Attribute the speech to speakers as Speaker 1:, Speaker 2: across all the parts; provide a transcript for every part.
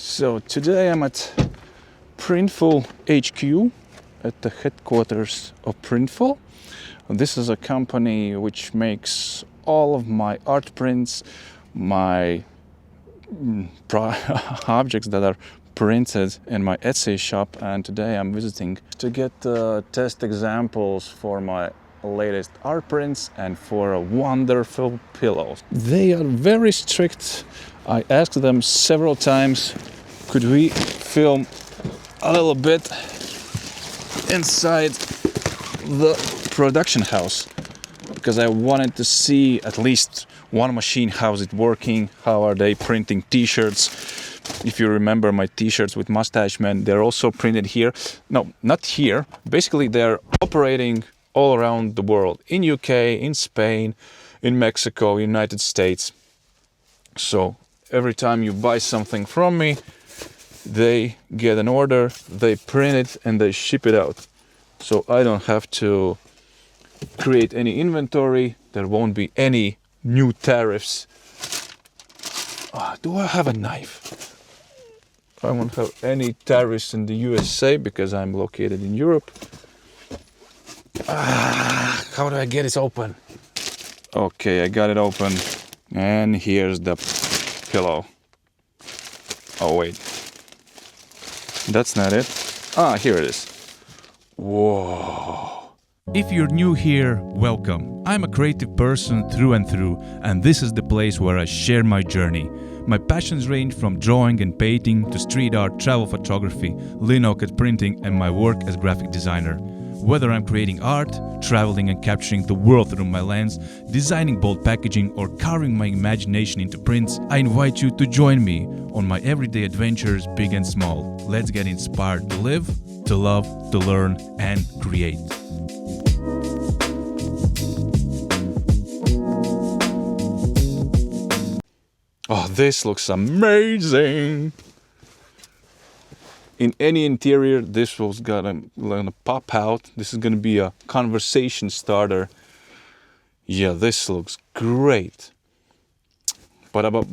Speaker 1: So today I'm at Printful HQ at the headquarters of Printful. This is a company which makes all of my art prints, my objects that are printed in my Etsy shop, and today I'm visiting to get test examples for my latest art prints and for a wonderful pillows. They are very strict. I asked them several times, could we film a little bit inside the production house, because I wanted to see at least one machine, how's it working, how are they printing t-shirts. If you remember my t-shirts with Mustache Man, they're also printed here. No, not here. Basically, they're operating all around the world, in UK, in Spain, in Mexico, United States. So every time you buy something from me, they get an order, they print it, and they ship it out. So I don't have to create any inventory. There won't be any new tariffs. Do I have a knife? I won't have any tariffs in the USA because I'm located in Europe. How do I get it open? Okay, I got it open. And here's the pillow. Oh, wait. That's not it. Here it is. Whoa.
Speaker 2: If you're new here, welcome. I'm a creative person through and through, and this is the place where I share my journey. My passions range from drawing and painting to street art, travel photography, linocut printing, and my work as graphic designer. Whether I'm creating art, traveling and capturing the world through my lens, designing bold packaging, or carving my imagination into prints, I invite you to join me on my everyday adventures, big and small. Let's get inspired to live, to love, to learn, and create.
Speaker 1: Oh, this looks amazing! In any interior, this was gonna pop out. This is gonna be a conversation starter. Yeah, this looks great. But about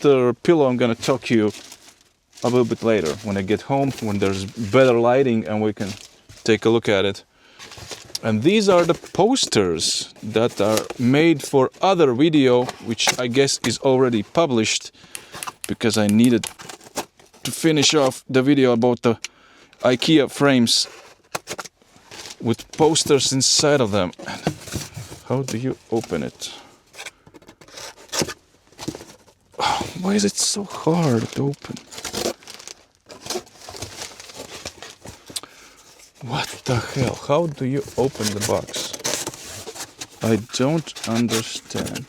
Speaker 1: the pillow, I'm gonna talk to you a little bit later when I get home, when there's better lighting and we can take a look at it. And these are the posters that are made for other video, which I guess is already published, because I needed to finish off the video about the IKEA frames with posters inside of them. How do you open it? Why is it so hard to open? What the hell? How do you open the box? I don't understand.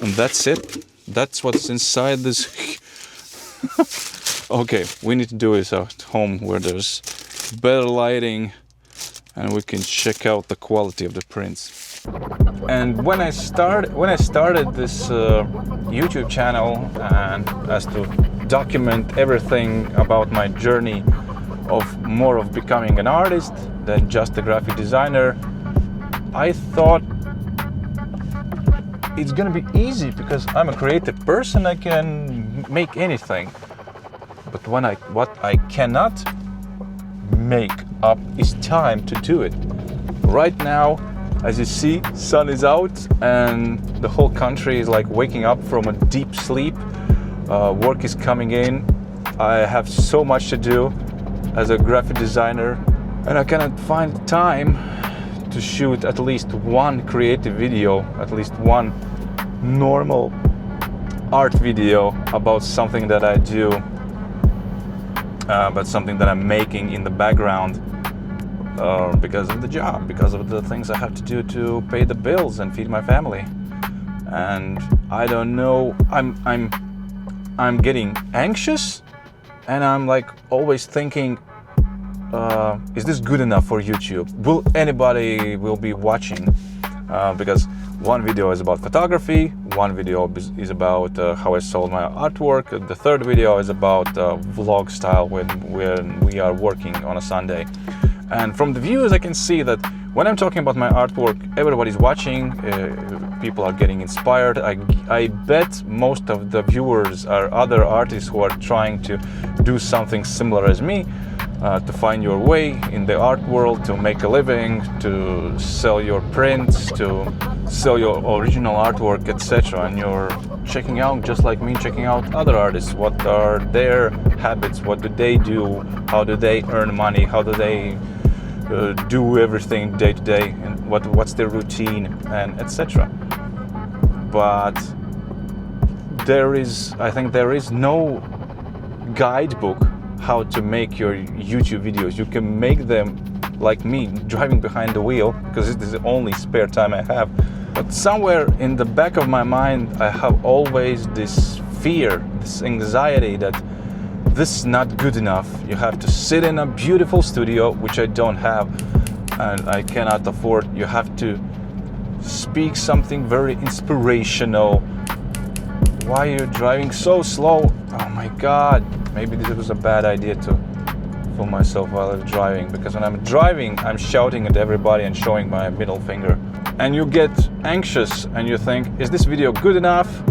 Speaker 1: And that's it? That's what's inside this? Okay, we need to do this at home where there's better lighting and we can check out the quality of the prints. And when I started this YouTube channel, and as to document everything about my journey of more of becoming an artist than just a graphic designer, I thought it's gonna be easy because I'm a creative person. I can make anything. But what I cannot make up is time to do it. Right now, as you see, sun is out and the whole country is like waking up from a deep sleep. Work is coming in. I have so much to do as a graphic designer, and I cannot find time to shoot at least one creative video, at least one normal art video about something that I do, but something that I'm making in the background because of the job, because of the things I have to do to pay the bills and feed my family. And I don't know, I'm getting anxious, and I'm like always thinking, is this good enough for YouTube? Will anybody be watching? Because one video is about photography, one video is about how I sold my artwork, the third video is about vlog style when we are working on a Sunday. And from the views I can see that When I'm talking about my artwork, everybody's watching, people are getting inspired. I bet most of the viewers are other artists who are trying to do something similar as me, to find your way in the art world, to make a living, to sell your prints, to sell your original artwork, etc. And you're checking out, just like me, checking out other artists. What are their habits? What do they do? How do they earn money? How do they do everything day to day, and what's their routine, and etc. But I think there is no guidebook how to make your YouTube videos. You can make them like me, driving behind the wheel, because this is the only spare time I have. But somewhere in the back of my mind, I have always this fear, this anxiety that this is not good enough. You have to sit in a beautiful studio, which I don't have and I cannot afford. You have to speak something very inspirational. Why are you driving so slow? Oh my God, maybe this was a bad idea to film myself while I'm driving, because when I'm driving, I'm shouting at everybody and showing my middle finger. And you get anxious and you think, is this video good enough?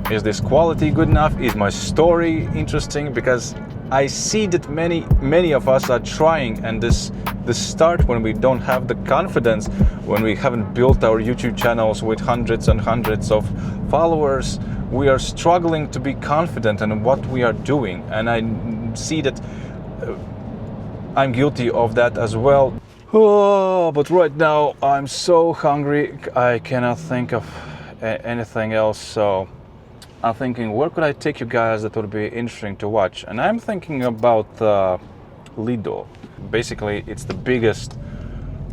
Speaker 1: Is this quality good enough? Is my story interesting? Because I see that many of us are trying, and this start when we don't have the confidence, when we haven't built our YouTube channels with hundreds and hundreds of followers, we are struggling to be confident in what we are doing. And I see that I'm guilty of that as well. Oh, but right now I'm so hungry, I cannot think of anything else. So I'm thinking, where could I take you guys that would be interesting to watch? And I'm thinking about Lido. Basically, it's the biggest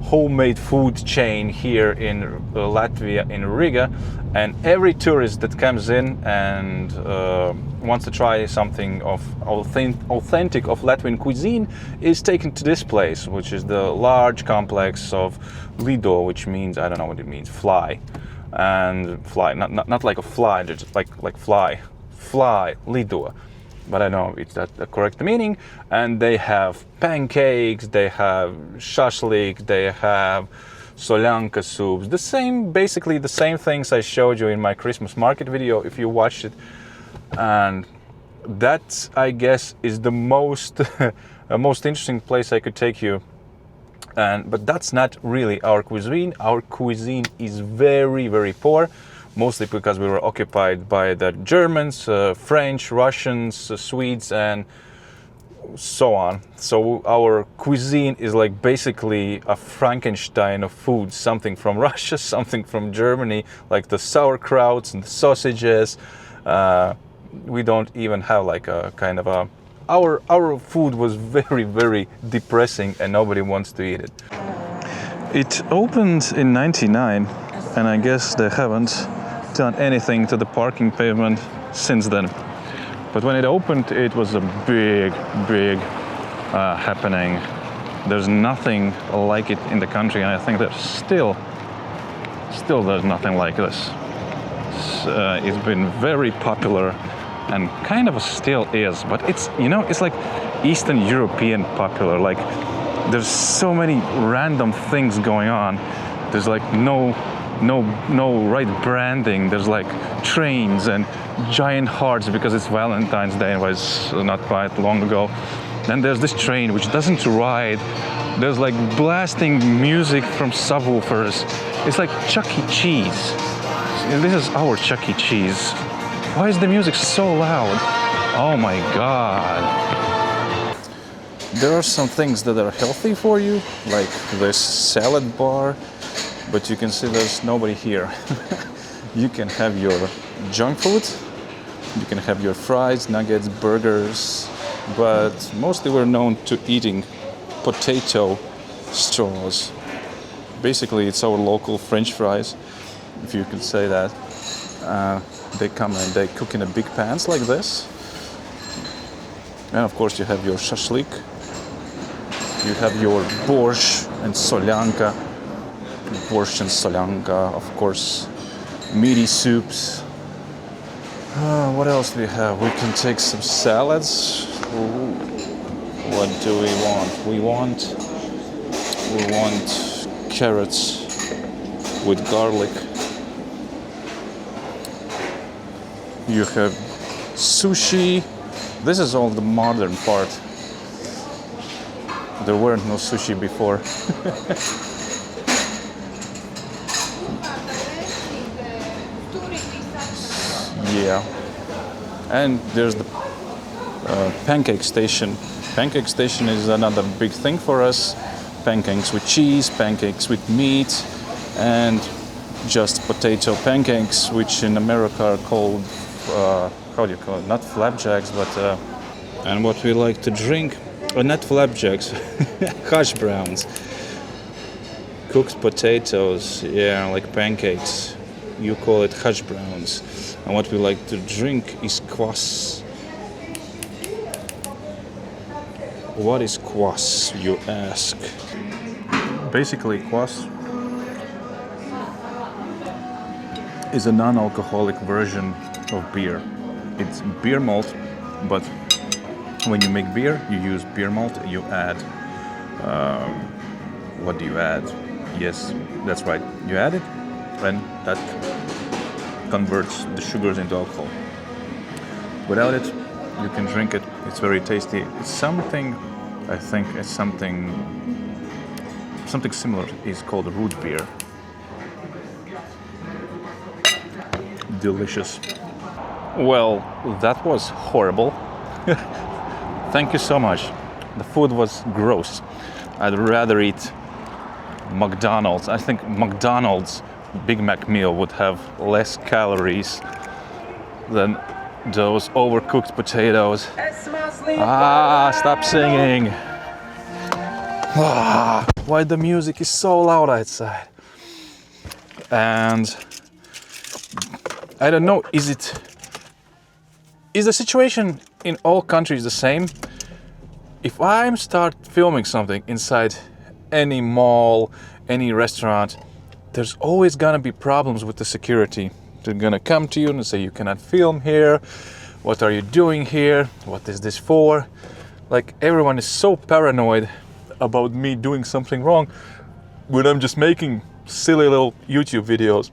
Speaker 1: homemade food chain here in Latvia, in Riga. And every tourist that comes in and wants to try something of authentic of Latvian cuisine is taken to this place, which is the large complex of Lido, which means, I don't know what it means, fly. And fly, not like a fly, just like fly, Lido. But I know it's that the correct meaning. And they have pancakes, they have shashlik, they have solyanka soups, basically the same things I showed you in my Christmas market video, if you watched it. And that, I guess, is the most most interesting place I could take you. But that's not really our cuisine. Our cuisine is very, very poor, mostly because we were occupied by the Germans, French, Russians, Swedes, and so on. So our cuisine is like basically a Frankenstein of food, something from Russia, something from Germany, like the sauerkrauts and the sausages. We don't even have like a kind of a... Our food was very, very depressing, and nobody wants to eat it. It opened in '99, and I guess they haven't done anything to the parking pavement since then. But when it opened, it was a big happening. There's nothing like it in the country, and I think there's still there's nothing like this. It's been very popular, and kind of still is, but it's, you know, it's like Eastern European popular. Like, there's so many random things going on. There's like no right branding. There's like trains and giant hearts because it's Valentine's Day, and it was not quite long ago. Then there's this train which doesn't ride. There's like blasting music from subwoofers. It's like Chuck E. Cheese. This is our Chuck E. Cheese. Why is the music so loud? Oh my God. There are some things that are healthy for you, like this salad bar, but you can see there's nobody here. You can have your junk food, you can have your fries, nuggets, burgers, but mostly we're known to eating potato straws. Basically, it's our local French fries, if you could say that. They come and they cook in a big pans like this. And of course you have your shashlik, you have your borscht and solyanka. Borscht and solyanka, of course, meaty soups. What else do we have? We can take some salads. Ooh. What do we want? We want carrots with garlic. You have sushi. This is all the modern part. There weren't no sushi before. Yeah. And there's the pancake station. Pancake station is another big thing for us. Pancakes with cheese, pancakes with meat, and just potato pancakes, which in America are called, how do you call it? Not flapjacks, but, and what we like to drink, not flapjacks, hash browns. Cooked potatoes, yeah, like pancakes. You call it hash browns. And what we like to drink is kvass. What is kvass, you ask? Basically, kvass is a non-alcoholic version of beer. It's beer malt, but when you make beer, you use beer malt, you add, what do you add? Yes, that's right, you add it, and that converts the sugars into alcohol. Without it, you can drink it, it's very tasty. It's something, I think it's something similar is called root beer. Delicious. Well, that was horrible. Thank you so much. The food was gross. I'd rather eat McDonald's. I think McDonald's Big Mac meal would have less calories than those overcooked potatoes. Stop singing. Why the music is so loud outside? And I don't know, is the situation in all countries the same? If I start filming something inside any mall, any restaurant, there's always gonna be problems with the security. They're gonna come to you and say, you cannot film here. What are you doing here? What is this for? Like, everyone is so paranoid about me doing something wrong when I'm just making silly little YouTube videos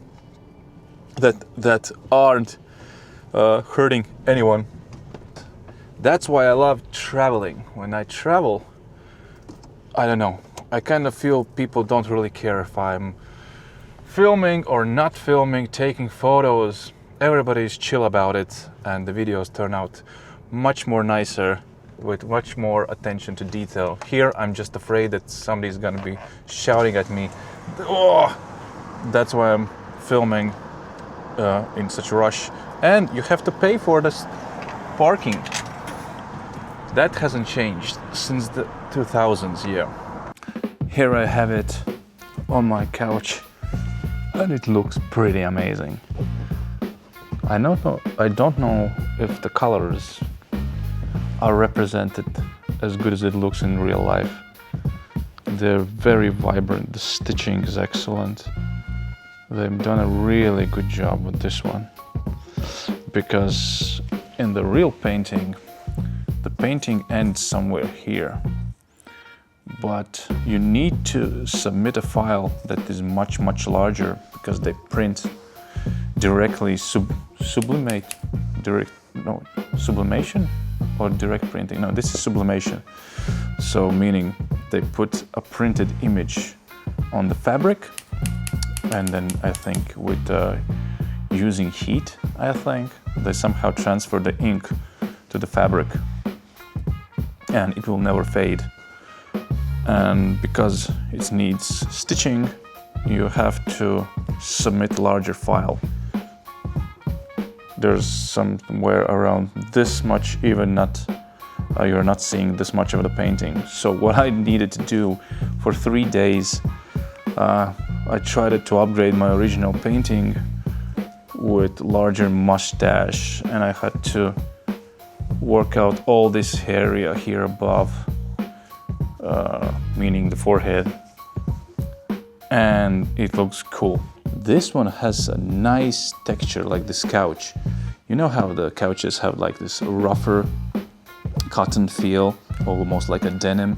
Speaker 1: that aren't hurting anyone. That's why I love traveling. When I travel, I don't know, I kind of feel people don't really care if I'm filming or not filming, taking photos. Everybody's chill about it, and the videos turn out much more nicer with much more attention to detail. Here, I'm just afraid that somebody's gonna be shouting at me. Oh! That's why I'm filming in such a rush. And you have to pay for this parking. That hasn't changed since the 2000s, yeah. Here I have it on my couch, and it looks pretty amazing. I don't know if the colors are represented as good as it looks in real life. They're very vibrant, the stitching is excellent. They've done a really good job with this one. Because in the real painting, the painting ends somewhere here. But you need to submit a file that is much, much larger, because they print directly sublimation or direct printing. No, this is sublimation. So meaning they put a printed image on the fabric, and then I think with using heat, I think they somehow transfer the ink to the fabric, and it will never fade. And because it needs stitching, you have to submit larger file. There's somewhere around this much, even not, you're not seeing this much of the painting. So what I needed to do for 3 days, I tried to upgrade my original painting with larger mustache, and I had to work out all this area here above, meaning the forehead, and it looks cool. This one has a nice texture, like this couch. You know how the couches have like this rougher cotton feel, almost like a denim?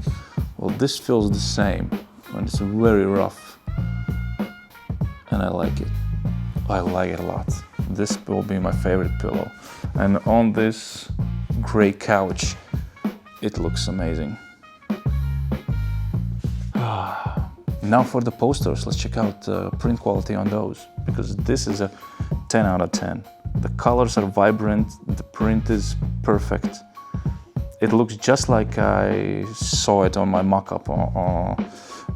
Speaker 1: Well, this feels the same, and it's very rough. and I like it. I like it a lot. This will be my favorite pillow. And on this gray couch, it looks amazing. Now for the posters, let's check out the print quality on those, because this is a 10 out of 10. The colors are vibrant, the print is perfect. It looks just like I saw it on my mock-up.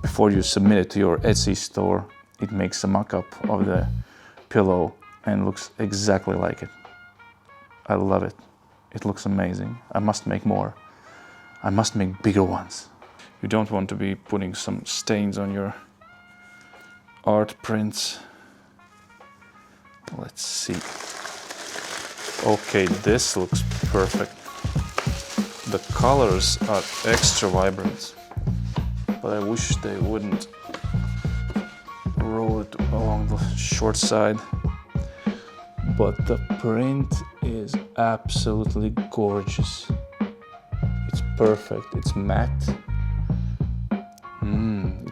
Speaker 1: Before you submit it to your Etsy store, it makes a mock-up of the pillow and looks exactly like it. I love it. It looks amazing. I must make more. I must make bigger ones. You don't want to be putting some stains on your art prints. Let's see. Okay, this looks perfect. The colors are extra vibrant, but I wish they wouldn't roll it along the short side. But the print is absolutely gorgeous. It's perfect, it's matte.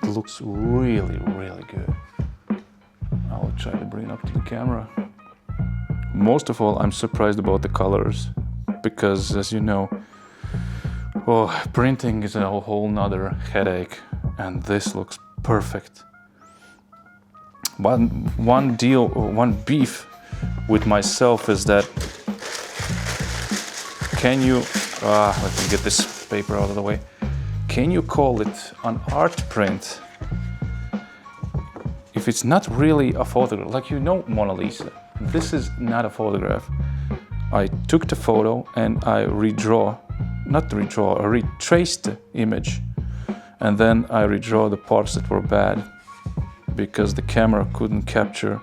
Speaker 1: It looks really, really good. I'll try to bring it up to the camera. Most of all, I'm surprised about the colors, because as you know, printing is a whole nother headache, and this looks perfect. One beef with myself is that, can you, let me get this paper out of the way. Can you call it an art print if it's not really a photograph? Like, you know, Mona Lisa, this is not a photograph. I took the photo and I I retraced the image, and then I redraw the parts that were bad because the camera couldn't capture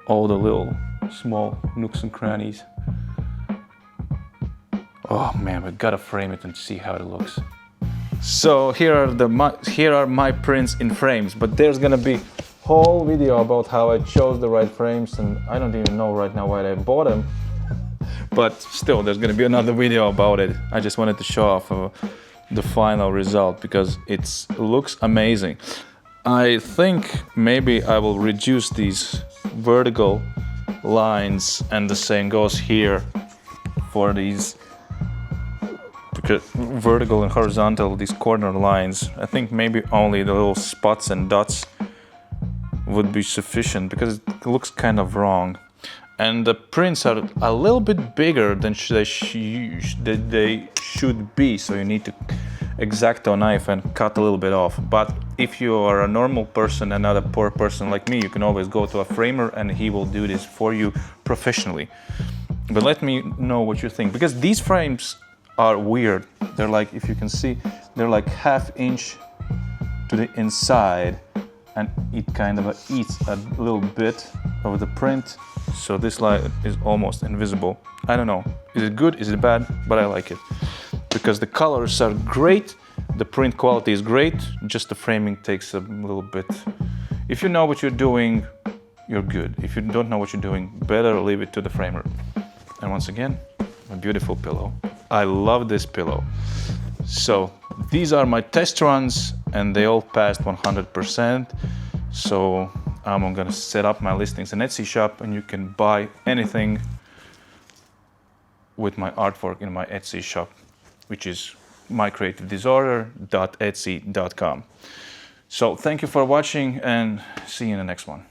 Speaker 1: all the little small nooks and crannies. Oh man, we gotta frame it and see how it looks. So here are my prints in frames, but there's gonna be whole video about how I chose the right frames, and I don't even know right now why I bought them. But still, there's gonna be another video about it. I just wanted to show off the final result because it looks amazing. I think maybe I will reduce these vertical lines, and the same goes here for these, because vertical and horizontal, these corner lines. I think maybe only the little spots and dots would be sufficient because it looks kind of wrong. And the prints are a little bit bigger than they should be, so you need to X-Acto knife and cut a little bit off. But if you are a normal person and not a poor person like me, you can always go to a framer and he will do this for you professionally. But let me know what you think, because these frames are weird. They're like, if you can see, they're like 1/2 inch to the inside, and it kind of eats a little bit of the print, so this line is almost invisible. I don't know, is it good, is it bad, but I like it because the colors are great, the print quality is great, just the framing takes a little bit. If you know what you're doing, you're good. If you don't know what you're doing, better leave it to the framer. And once again, a beautiful pillow. I love this pillow. So these are my test runs and they all passed 100%. So I'm gonna set up my listings in Etsy shop, and you can buy anything with my artwork in my Etsy shop, which is mycreativedisorder.etsy.com. So thank you for watching, and see you in the next one.